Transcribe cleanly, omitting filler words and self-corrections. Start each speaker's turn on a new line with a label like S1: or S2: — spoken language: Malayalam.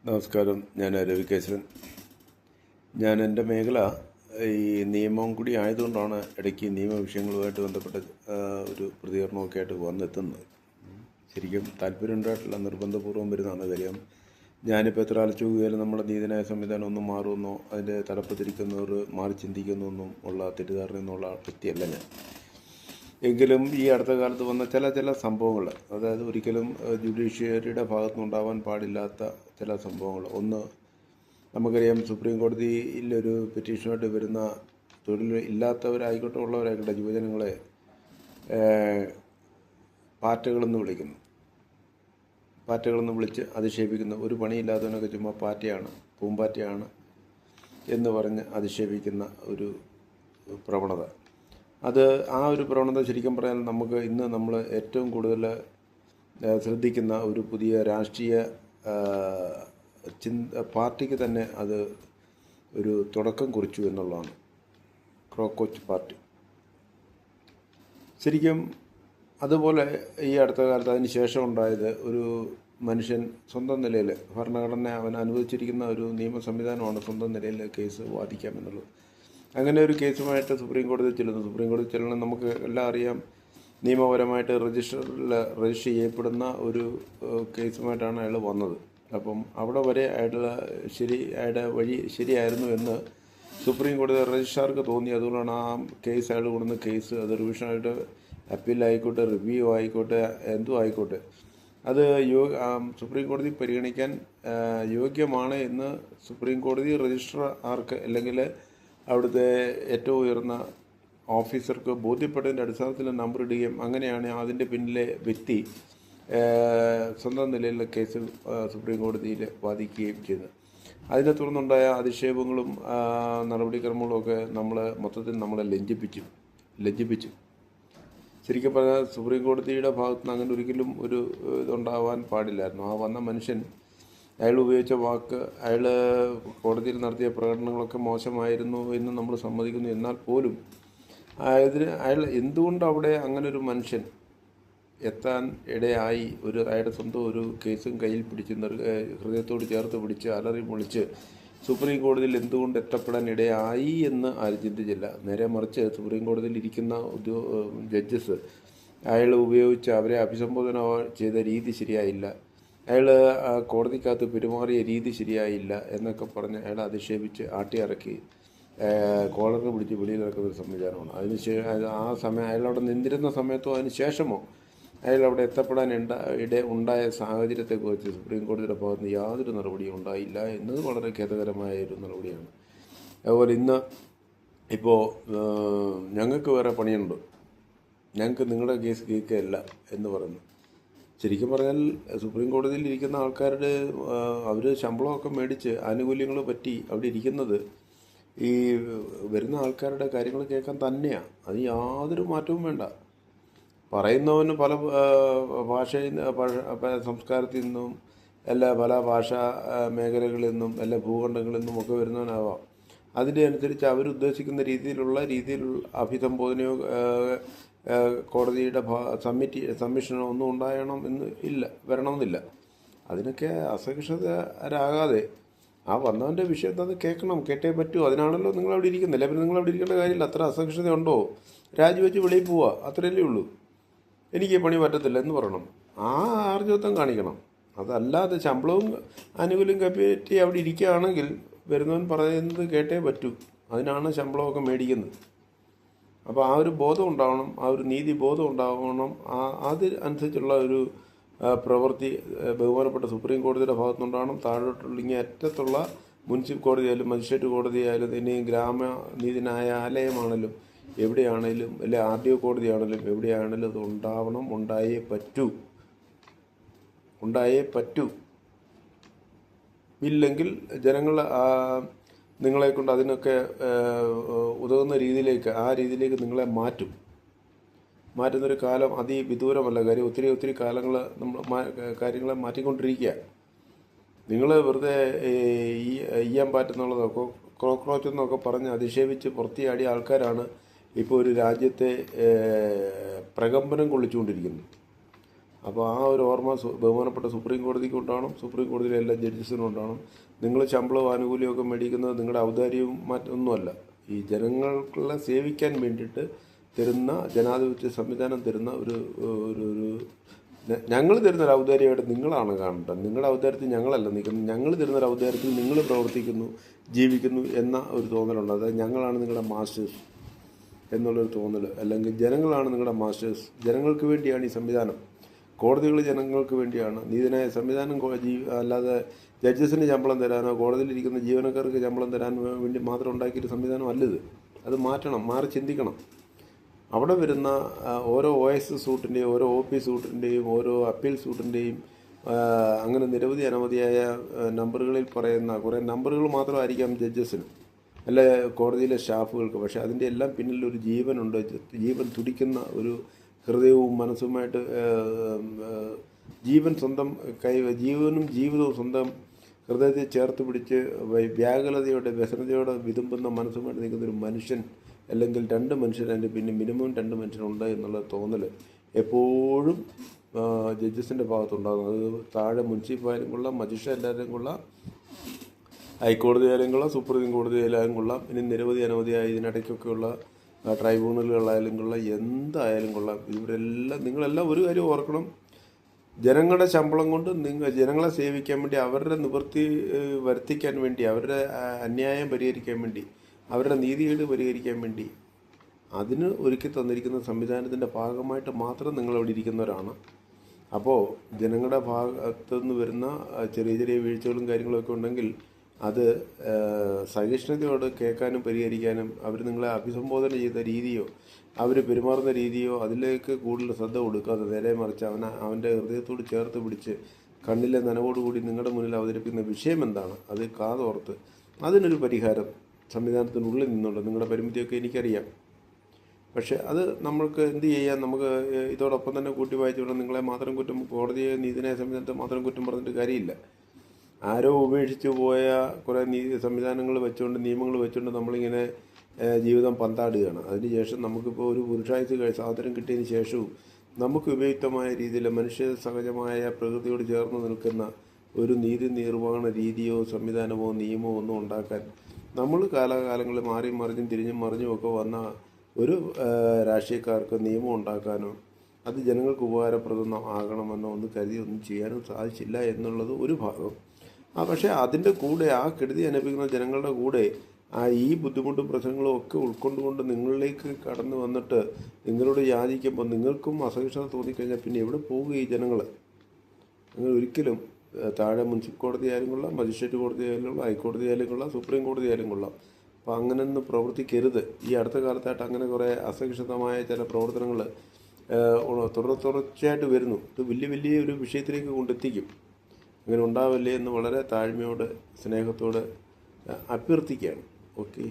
S1: നമസ്കാരം. ഞാൻ രവികേശവൻ. ഞാൻ എൻ്റെ മേഖല ഈ നിയമം കൂടി ആയതുകൊണ്ടാണ് ഇടയ്ക്ക് നിയമ വിഷയങ്ങളുമായിട്ട് ബന്ധപ്പെട്ട ഒരു പ്രതികരണമൊക്കെ ആയിട്ട് വന്നെത്തുന്നത്. ശരിക്കും താല്പര്യമുണ്ടായിട്ടില്ല, നിർബന്ധപൂർവ്വം വരുന്നതാണ് കാര്യം. ഞാനിപ്പോൾ എത്ര ആലോചിക്കുകയാലും നമ്മുടെ നീതിന്യായ സംവിധാനം ഒന്നും മാറുമെന്നോ അതിൻ്റെ തലപ്പത്തിരിക്കുന്നവർ മാറി ചിന്തിക്കുന്നെന്നും ഉള്ള തെറ്റിദ്ധാരണയെന്നുള്ള വ്യക്തിയല്ല ഞാൻ. എങ്കിലും ഈ അടുത്ത കാലത്ത് വന്ന ചില സംഭവങ്ങൾ, അതായത് ഒരിക്കലും ജുഡീഷ്യറിയുടെ ഭാഗത്തുനിന്നുണ്ടാവാൻ പാടില്ലാത്ത ചില സംഭവങ്ങൾ. ഒന്ന്, നമുക്കറിയാം, സുപ്രീം കോടതിയിലൊരു പെറ്റീഷനായിട്ട് വരുന്ന തൊഴിൽ ഇല്ലാത്തവരായിക്കോട്ടെ ഉള്ളവരായിക്കോട്ടെ യുവജനങ്ങളെ പാറ്റകളെന്ന് വിളിക്കുന്നു. പാറ്റകളെന്ന് വിളിച്ച് അധിക്ഷേപിക്കുന്ന, ഒരു പണിയില്ലാത്തവനൊക്കെ ചുമ്മാ പാറ്റയാണ്, പൂമ്പാറ്റയാണ് എന്ന് പറഞ്ഞ് അധിക്ഷേപിക്കുന്ന ഒരു പ്രവണത. അത് ആ ഒരു പ്രവണത ശരിക്കും പറയാൻ ഇന്ന് നമ്മൾ ഏറ്റവും കൂടുതൽ ശ്രദ്ധിക്കുന്ന ഒരു പുതിയ രാഷ്ട്രീയ പാർട്ടിക്ക് തന്നെ അത് ഒരു തുടക്കം കുറിച്ചു എന്നുള്ളതാണ്. ക്രോക്കോച്ച് പാർട്ടി. ശരിക്കും അതുപോലെ ഈ അടുത്ത കാലത്ത് അതിന് ശേഷം ഉണ്ടായത്, ഒരു മനുഷ്യൻ സ്വന്തം നിലയിൽ, ഭരണഘടന അവൻ അനുവദിച്ചിരിക്കുന്ന ഒരു നിയമ സംവിധാനമാണ് സ്വന്തം നിലയിൽ കേസ് വാദിക്കാമെന്നുള്ളത്. അങ്ങനെ ഒരു കേസുമായിട്ട് സുപ്രീം കോടതിയിൽ ചെല്ലുന്നു. നമുക്ക് എല്ലാം അറിയാം, നിയമപരമായിട്ട് രജിസ്റ്റർ ചെയ്യപ്പെടുന്ന ഒരു കേസുമായിട്ടാണ് അയാൾ വന്നത്. അപ്പം അവിടെ വരെ അയാളുടെ വഴി ശരിയായിരുന്നു എന്ന് സുപ്രീം കോടതി രജിസ്ട്രാർക്ക് തോന്നി. അതുകൊണ്ടാണ് ആ കേസ് അയാൾ കൊടുക്കുന്ന കേസ്, അത് റിവിഷനായിട്ട് അപ്പീലായിക്കോട്ടെ, റിവ്യൂ ആയിക്കോട്ടെ, എന്തും ആയിക്കോട്ടെ, അത് സുപ്രീം കോടതി പരിഗണിക്കാൻ യോഗ്യമാണ് എന്ന് സുപ്രീം കോടതി രജിസ്ട്രാർക്ക് അല്ലെങ്കിൽ അവിടുത്തെ ഏറ്റവും ഉയർന്ന ഓഫീസർക്ക് ബോധ്യപ്പെട്ടതിൻ്റെ അടിസ്ഥാനത്തിൽ നമ്പർ ഇടുകയും അങ്ങനെയാണ് അതിൻ്റെ പിന്നിലെ വ്യക്തി സ്വന്തം നിലയിലുള്ള കേസ് സുപ്രീം കോടതിയിൽ വാദിക്കുകയും ചെയ്തത്. അതിനെ തുടർന്നുണ്ടായ അധിക്ഷേപങ്ങളും നടപടിക്രമങ്ങളും ഒക്കെ മൊത്തത്തിൽ നമ്മളെ ലജ്ജിപ്പിച്ചു. ശരിക്കും പറഞ്ഞാൽ സുപ്രീം കോടതിയുടെ ഭാഗത്തുനിന്ന് അങ്ങനെ ഒരിക്കലും ഒരു ഇതുണ്ടാവാൻ പാടില്ലായിരുന്നു. ആ വന്ന മനുഷ്യൻ, അയാൾ ഉപയോഗിച്ച വാക്ക്, അയാൾ കോടതിയിൽ നടത്തിയ പ്രകടനങ്ങളൊക്കെ മോശമായിരുന്നു എന്ന് നമ്മൾ സമ്മതിക്കുന്നു. എന്നാൽ പോലും അയാൾ എന്തുകൊണ്ട് അവിടെ അങ്ങനെ ഒരു മനുഷ്യൻ എത്താൻ ഇടയായി, അയാളുടെ സ്വന്തം ഒരു കേസും കയ്യിൽ പിടിച്ച് ഹൃദയത്തോട് ചേർത്ത് പിടിച്ച് അലറി പൊളിച്ച് സുപ്രീം കോടതിയിൽ എന്തുകൊണ്ട് എത്തപ്പെടാൻ ഇടയായി എന്ന് ആരും ചിന്തിച്ചില്ല. നേരെ മറിച്ച് സുപ്രീം കോടതിയിൽ ഇരിക്കുന്ന ജഡ്ജസ് അയാൾ അവരെ അഭിസംബോധന ചെയ്ത രീതി ശരിയായില്ല, അയാൾ കോടതിക്കകത്ത് പെരുമാറിയ രീതി ശരിയായില്ല എന്നൊക്കെ പറഞ്ഞ് അയാളെ അധിക്ഷേപിച്ച് ആട്ടിയിറക്കി കോളറിന് പിടിച്ച് വെളിയിൽ ഇറക്കുന്ന ഒരു സംവിധാനമാണ്. ആ സമയം അയാളവിടെ നിന്നിരുന്ന സമയത്തോ അതിന് ശേഷമോ അയാൾ അവിടെ എത്തപ്പെടാൻ ഉണ്ടായ സാഹചര്യത്തെക്കുറിച്ച് സുപ്രീം കോടതിയുടെ ഭാഗത്ത് നിന്ന് യാതൊരു നടപടിയും ഉണ്ടായില്ല എന്നത് വളരെ ഖേദകരമായ ഒരു നടപടിയാണ്. അതുപോലെ ഇന്ന് ഇപ്പോൾ ഞങ്ങൾക്ക് വേറെ പണിയുണ്ട്, ഞങ്ങൾക്ക് നിങ്ങളുടെ കേസ് കേൾക്കുകയല്ല എന്ന് പറഞ്ഞു. ശരിക്കും പറഞ്ഞാൽ സുപ്രീം കോടതിയിൽ ഇരിക്കുന്ന ആൾക്കാരുടെ അവർ ശമ്പളമൊക്കെ മേടിച്ച് ആനുകൂല്യങ്ങൾ പറ്റി അവിടെ ഇരിക്കുന്നത് ഈ വരുന്ന ആൾക്കാരുടെ കാര്യങ്ങൾ കേൾക്കാൻ തന്നെയാണ്. അത് യാതൊരു മാറ്റവും വേണ്ട. പറയുന്നവന് പല സംസ്കാരത്തിൽ നിന്നും പല ഭാഷാ മേഖലകളിൽ നിന്നും ഭൂഖണ്ഡങ്ങളിൽ നിന്നും ഒക്കെ വരുന്നവനാവാം. അതിൻ്റെ അനുസരിച്ച് അവരുദ്ദേശിക്കുന്ന രീതിയിലുള്ള അഭിസംബോധനയോ കോടതിയുടെ സബ്മിഷനോ ഒന്നും ഉണ്ടാകണം എന്ന് വരണമെന്നില്ല. അതിനൊക്കെ അസഹിഷ്ണുതരാകാതെ ആ വന്നവൻ്റെ വിഷയത്തെ അത് കേട്ടേ പറ്റൂ. അതിനാണല്ലോ നിങ്ങളവിടെ ഇരിക്കുന്നില്ല. പിന്നെ നിങ്ങളവിടെ ഇരിക്കേണ്ട കാര്യമില്ല. അത്ര അസഹിഷ്ണുത ഉണ്ടോ? രാജിവെച്ച് വെളിയിൽ പോവുക, അത്രയല്ലേ ഉള്ളൂ. എനിക്ക് പണി പറ്റത്തില്ല എന്ന് പറയണം. ആ ആർജവത്വം കാണിക്കണം. അതല്ലാതെ ശമ്പളവും ആനുകൂല്യം കപ്പറ്റി അവിടെ ഇരിക്കുകയാണെങ്കിൽ വരുന്നവൻ പറയുന്നത് കേട്ടേ പറ്റൂ. അതിനാണ് ശമ്പളമൊക്കെ മേടിക്കുന്നത്. അപ്പോൾ ആ ഒരു ബോധം ഉണ്ടാവണം, ആ ഒരു നീതി ബോധം ഉണ്ടാവണം. അനുസരിച്ചുള്ള ഒരു പ്രവൃത്തി ബഹുമാനപ്പെട്ട സുപ്രീം കോടതിയുടെ ഭാഗത്തുനിന്നുണ്ടാവണം. താഴോട്ടുള്ള അറ്റത്തുള്ള മുനിസിപ്പൽ കോടതിയായാലും മജിസ്ട്രേറ്റ് കോടതിയായാലും ഇനിയും ഗ്രാമനീതി ന്യായാലയമാണെങ്കിലും എവിടെയാണേലും RDO കോടതിയാണെങ്കിലും എവിടെയാണേലും അത് ഉണ്ടാവണം. ഉണ്ടായേ പറ്റൂ. ഇല്ലെങ്കിൽ ജനങ്ങൾ നിങ്ങളെക്കൊണ്ട് അതിനൊക്കെ ഉതകുന്ന ആ രീതിയിലേക്ക് നിങ്ങളെ മാറ്റുന്നൊരു കാലം അതിവിദൂരമല്ല. കാര്യം ഒത്തിരി കാലങ്ങൾ കാര്യങ്ങളെ മാറ്റിക്കൊണ്ടിരിക്കുക. നിങ്ങൾ വെറുതെ ഈയാൻ പാറ്റെന്നുള്ളതൊക്കെ ക്രോക്രോച്ച് എന്നൊക്കെ പറഞ്ഞ് അധിക്ഷേപിച്ച് പുറത്തിയാടിയ ആൾക്കാരാണ് ഇപ്പോൾ ഒരു രാജ്യത്തെ പ്രകമ്പനം കൊള്ളിച്ചുകൊണ്ടിരിക്കുന്നത്. അപ്പോൾ ആ ഒരു ഓർമ്മ ബഹുമാനപ്പെട്ട സുപ്രീം കോടതിക്ക് ഉണ്ടാവണം, സുപ്രീം കോടതിയിലെ എല്ലാ ജഡ്ജസിനും ഉണ്ടാവണം. നിങ്ങൾ ശമ്പളവും ആനുകൂല്യമൊക്കെ മേടിക്കുന്നത് നിങ്ങളുടെ ഔദാര്യവും മറ്റൊന്നുമല്ല. ഈ ജനങ്ങളെ സേവിക്കാൻ വേണ്ടിയിട്ട് തരുന്ന ജനാധിപത്യ സംവിധാനം തരുന്ന ഒരു ഒരു ഒരു ഞങ്ങൾ തരുന്നൊരു ഔദാര്യമായിട്ട് നിങ്ങളാണ് കാണേണ്ടത്. നിങ്ങളുടെ ഔദാര്യത്തിൽ ഞങ്ങളല്ല നിൽക്കുന്നത്. ഞങ്ങൾ തരുന്നൊരു ഔദാര്യത്തിൽ നിങ്ങൾ പ്രവർത്തിക്കുന്നു, ജീവിക്കുന്നു എന്ന ഒരു തോന്നലുണ്ട്. അതായത് ഞങ്ങളാണ് നിങ്ങളുടെ മാസ്റ്റേഴ്സ് എന്നുള്ളൊരു തോന്നൽ, അല്ലെങ്കിൽ ജനങ്ങളാണ് നിങ്ങളുടെ മാസ്റ്റേഴ്സ്, ജനങ്ങൾക്ക് വേണ്ടിയാണ് ഈ സംവിധാനം, കോടതികൾ ജനങ്ങൾക്ക് വേണ്ടിയാണ്. നീതിന്യായ സംവിധാനം അല്ലാതെ ജഡ്ജസിന് ശമ്പളം തരാനോ കോടതിയിലിരിക്കുന്ന ജീവനക്കാർക്ക് ശമ്പളം തരാനോ വേണ്ടി മാത്രം ഉണ്ടാക്കിയൊരു സംവിധാനമല്ലത്. അത് മാറ്റണം, മാറി ചിന്തിക്കണം. അവിടെ വരുന്ന ഓരോ OS സൂട്ടിൻ്റെയും ഓരോ OP സൂട്ടിൻ്റെയും ഓരോ അപ്പീൽ സൂട്ടിൻ്റെയും അങ്ങനെ നിരവധി അനവധിയായ നമ്പറുകളിൽ പറയുന്ന കുറേ നമ്പറുകൾ മാത്രമായിരിക്കാം ജഡ്ജസിന് അല്ല കോടതിയിലെ സ്റ്റാഫുകൾക്ക്. പക്ഷേ അതിൻ്റെ എല്ലാം പിന്നിൽ ഒരു ജീവനുണ്ട്, ജീവൻ തുടിക്കുന്ന ഒരു ഹൃദയവും മനസ്സുമായിട്ട് ജീവനും ജീവിതവും സ്വന്തം ഹൃദയത്തെ ചേർത്ത് പിടിച്ച് വ്യാകുലതയോടെ വ്യസനതയോടെ വിതുമ്പുന്ന മനസ്സുമായിട്ട് നിൽക്കുന്നൊരു മനുഷ്യൻ, അല്ലെങ്കിൽ രണ്ട് മനുഷ്യർ, അതിൻ്റെ പിന്നെ മിനിമം രണ്ട് മനുഷ്യരുണ്ട് എന്നുള്ള തോന്നൽ എപ്പോഴും ജഡ്ജസിൻ്റെ ഭാഗത്തുണ്ടാകും. അത് താഴെ മുനിസിപ്പാലും കൊള്ളാം, മജിസ്ട്രേറ്റ് കൊള്ളാം, ഹൈക്കോടതി ആയാലും കൊള്ളാം, സുപ്രീം കോടതി ആയാലും കൊള്ളാം, ഇനി നിരവധി അനവധിയായ ഇതിനിടയ്ക്കൊക്കെയുള്ള ട്രൈബ്യൂണലുകളായാലും കൊള്ളാം, എന്തായാലും കൊള്ളാം. നിങ്ങളെല്ലാം ഒരു കാര്യം ഓർക്കണം. ജനങ്ങളുടെ ശമ്പളം കൊണ്ട് ജനങ്ങളെ സേവിക്കാൻ വേണ്ടി, അവരുടെ നിവൃത്തി വരുത്തിക്കാൻ വേണ്ടി, അവരുടെ അന്യായം പരിഹരിക്കാൻ വേണ്ടി, അവരുടെ നീതികേട് പരിഹരിക്കാൻ വേണ്ടി അതിന് ഒരുക്കി തന്നിരിക്കുന്ന സംവിധാനത്തിൻ്റെ ഭാഗമായിട്ട് മാത്രം നിങ്ങളവിടെ ഇരിക്കുന്നവരാണ്. അപ്പോൾ ജനങ്ങളുടെ ഭാഗത്തു നിന്ന് വരുന്ന ചെറിയ ചെറിയ വീഴ്ചകളും കാര്യങ്ങളൊക്കെ ഉണ്ടെങ്കിൽ അത് സഹിഷ്ണുതയോട് കേൾക്കാനും പരിഹരിക്കാനും, അവർ നിങ്ങളെ അഭിസംബോധന ചെയ്ത രീതിയോ അവർ പെരുമാറുന്ന രീതിയോ അതിലേക്ക് കൂടുതൽ ശ്രദ്ധ കൊടുക്കാതെ നേരെ മറിച്ച് അവൻ്റെ ഹൃദയത്തോട് ചേർത്ത് പിടിച്ച് കണ്ണിലെ നനവോടുകൂടി നിങ്ങളുടെ മുന്നിൽ അവതരിപ്പിക്കുന്ന വിഷയം എന്താണ് അത് കാതോർത്ത് അതിനൊരു പരിഹാരം സംവിധാനത്തിനുള്ളിൽ നിന്നുണ്ട്. നിങ്ങളുടെ പരിമിതിയൊക്കെ എനിക്കറിയാം. പക്ഷേ അത് നമ്മൾക്ക് എന്ത് ചെയ്യാം, നമുക്ക് ഇതോടൊപ്പം തന്നെ കൂട്ടി വായിച്ചുകൊണ്ട് നിങ്ങളെ മാത്രം കുറ്റം, കോടതിയെ നീതിന്യായ സംവിധാനത്തെ മാത്രം കുറ്റം പറഞ്ഞിട്ട് കാര്യമില്ല. ആരോ ഉപേക്ഷിച്ച് പോയ കുറേ നീതി സംവിധാനങ്ങൾ വെച്ചുകൊണ്ട്, നിയമങ്ങൾ വെച്ചുകൊണ്ട് നമ്മളിങ്ങനെ ജീവിതം പന്താടുകയാണ്. അതിനുശേഷം നമുക്കിപ്പോൾ ഒരു പുരുഷായുസ് സ്വാതന്ത്ര്യം കിട്ടിയതിന് ശേഷവും നമുക്ക് ഉപയുക്തമായ രീതിയിൽ മനുഷ്യ സഹജമായ പ്രകൃതിയോട് ചേർന്ന് നിൽക്കുന്ന ഒരു നീതി നിർവഹണ രീതിയോ സംവിധാനമോ നിയമമോ ഒന്നും ഉണ്ടാക്കാൻ നമ്മൾ കാലാകാലങ്ങളിൽ മാറിയും മറിഞ്ഞും തിരിഞ്ഞും മറിഞ്ഞുമൊക്കെ വന്ന ഒരു രാഷ്ട്രീയക്കാർക്ക് നിയമം ഉണ്ടാക്കാനോ അത് ജനങ്ങൾക്ക് ഉപകാരപ്രദം ആകണമെന്നോ ഒന്ന് കരുതി ഒന്നും ചെയ്യാനും സാധിച്ചില്ല എന്നുള്ളത് ഒരു ഭാഗം. പക്ഷേ അതിൻ്റെ കൂടെ ആ കെടുതി അനുഭവിക്കുന്ന ജനങ്ങളുടെ കൂടെ ഈ ബുദ്ധിമുട്ടും പ്രശ്നങ്ങളും ഒക്കെ ഉൾക്കൊണ്ടുകൊണ്ട് നിങ്ങളിലേക്ക് കടന്നു വന്നിട്ട് നിങ്ങളോട് യാചിക്കുമ്പോൾ നിങ്ങൾക്കും അസഹിഷ്ണുത തോന്നിക്കഴിഞ്ഞാൽ പിന്നെ എവിടെ പോകുക ഈ ജനങ്ങൾ? നിങ്ങൾ ഒരിക്കലും താഴെ മുനിസിപ്പൽ കോടതി ആയാലും കൊള്ളാം, മജിസ്ട്രേറ്റ് കോടതി ആയാലും കൊള്ളാം, ഹൈക്കോടതി ആയാലും കൊള്ളാം, സുപ്രീം കോടതി ആയാലും കൊള്ളാം. അപ്പോൾ അങ്ങനെയൊന്നും പ്രവർത്തിക്കരുത്. ഈ അടുത്ത കാലത്തായിട്ട് അങ്ങനെ കുറേ അസഹിഷ്ണുതമായ ചില പ്രവർത്തനങ്ങൾ തുടർച്ചയായിട്ട് വരുന്നു. ഇത് വലിയ ഒരു വിഷയത്തിലേക്ക് കൊണ്ടെത്തിക്കും. അങ്ങനെ ഉണ്ടാവില്ലേ എന്ന് വളരെ താഴ്മയോട് സ്നേഹത്തോട് അഭ്യർത്ഥിക്കുകയാണ്. ഓക്കെ.